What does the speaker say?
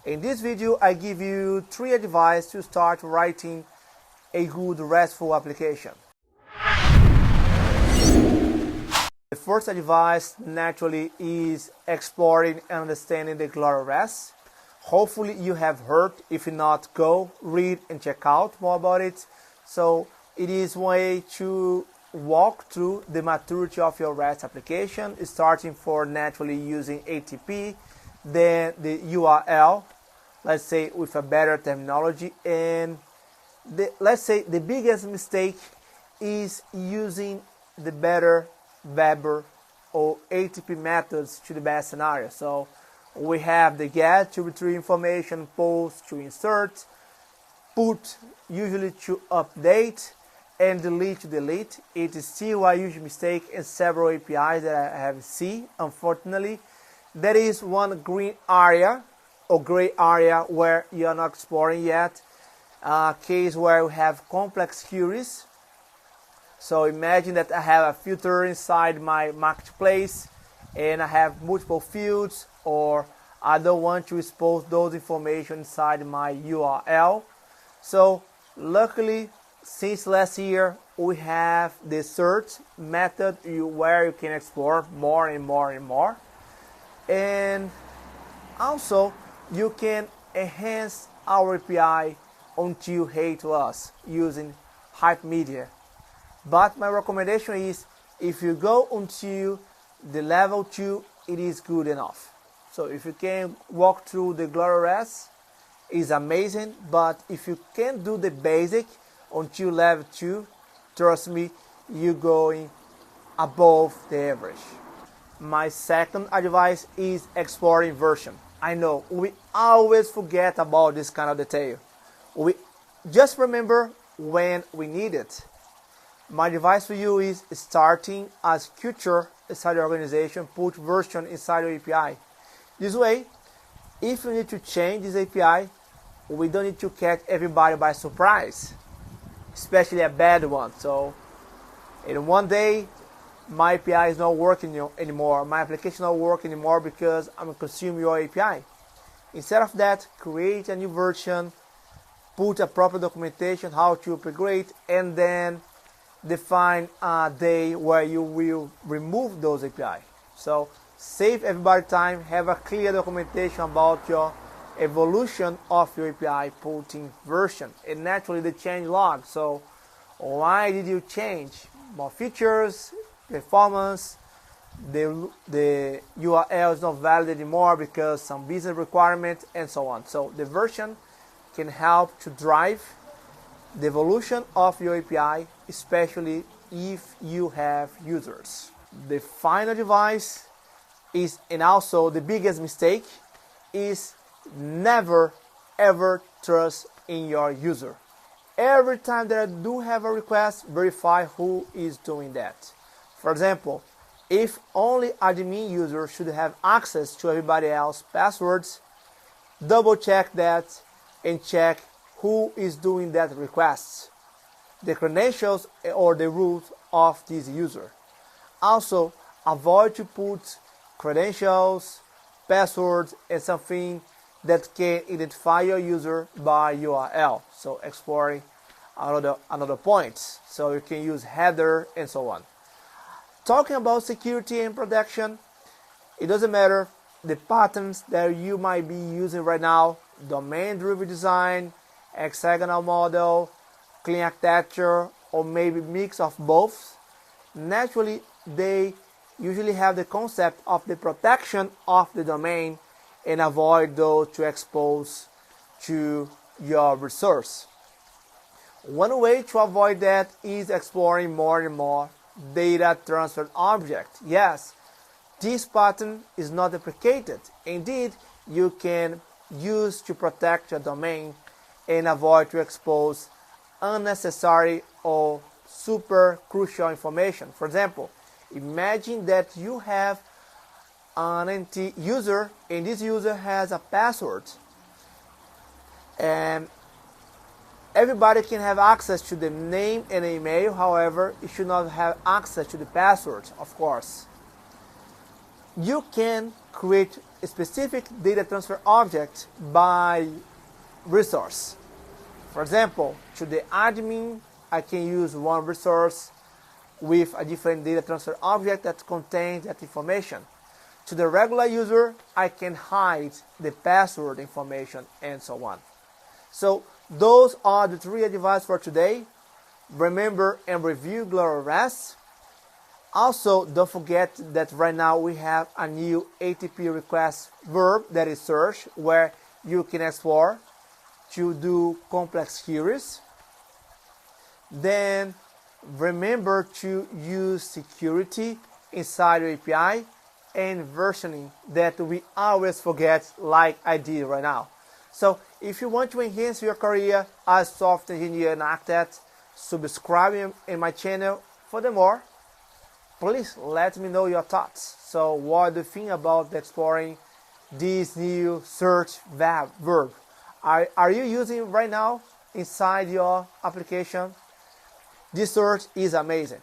In this video, I give you 3 advice to start writing a good RESTful application. The first advice naturally is exploring and understanding the global REST. Hopefully you have heard. If not, go read and check out more about it. So it is one way to walk through the maturity of your REST application, starting for naturally using ATP, then the URL, let's say with a better terminology, and let's say the biggest mistake is using the better Verb or ATP methods to the best scenario. So we have the get to retrieve information, post to insert, put usually to update, and delete to delete. It is still a huge mistake in several APIs that I have seen, unfortunately. There is one green area or gray area where you are not exploring yet, a case where we have complex queries. So imagine that I have a filter inside my marketplace and I have multiple fields, or I don't want to expose those information inside my URL. So luckily, since last year, we have the search method where you can explore more and more and more. And also, you can enhance our API until hey to us using hypermedia. But my recommendation is, if you go until the level 2, it is good enough. So if you can walk through the global REST, it's amazing. But if you can do the basic until level 2, trust me, you're going above the average. My second advice is exploring version. I know we always forget about this kind of detail. We just remember when we need it. My advice for you is, starting as culture inside your organization, put version inside your API. This way, if you need to change this API, we don't need to catch everybody by surprise, especially a bad one. So in one day, my API is not working anymore, my application is not working anymore because I'm consuming your API. Instead of that, create a new version, put a proper documentation how to upgrade, and then define a day where you will remove those API. So save everybody time, have a clear documentation about your evolution of your API, putting version, and naturally the change log. So why did you change? More features, performance, the URL is not valid anymore because some business requirement, and so on. So the version can help to drive the evolution of your API, especially if you have users. The final advice is, and also the biggest mistake, is never ever trust in your user. Every time that I do have a request, verify who is doing that. For example, if only admin user should have access to everybody else's passwords, double check that and check who is doing that request, the credentials or the root of this user. Also, avoid to put credentials, passwords, and something that can identify your user by URL. So exploring another points. So you can use header and so on. Talking about security and protection, it doesn't matter the patterns that you might be using right now, domain-driven design, hexagonal model, clean architecture, or maybe mix of both. Naturally, they usually have the concept of the protection of the domain and avoid those to expose to your resource. One way to avoid that is exploring more and more data transfer objects. Yes, this pattern is not deprecated. Indeed, you can use to protect your domain and avoid to expose unnecessary or super crucial information. For example, imagine that you have an empty user and this user has a password, and everybody can have access to the name and email. However, you should not have access to the password, of course. You can create a specific data transfer object by resource. For example, to the admin, I can use one resource with a different data transfer object that contains that information. To the regular user, I can hide the password information and so on. So those are the 3 advice for today. Remember and review GloryRest. Also, don't forget that right now we have a new ATP request verb that is search, where you can explore to do complex queries. Then remember to use security inside your API and versioning that we always forget, like I did right now. So if you want to enhance your career as software engineer and architect, subscribe in my channel. Furthermore, please let me know your thoughts. So what do you think about exploring this new search verb? Are you using right now inside your application? This search is amazing.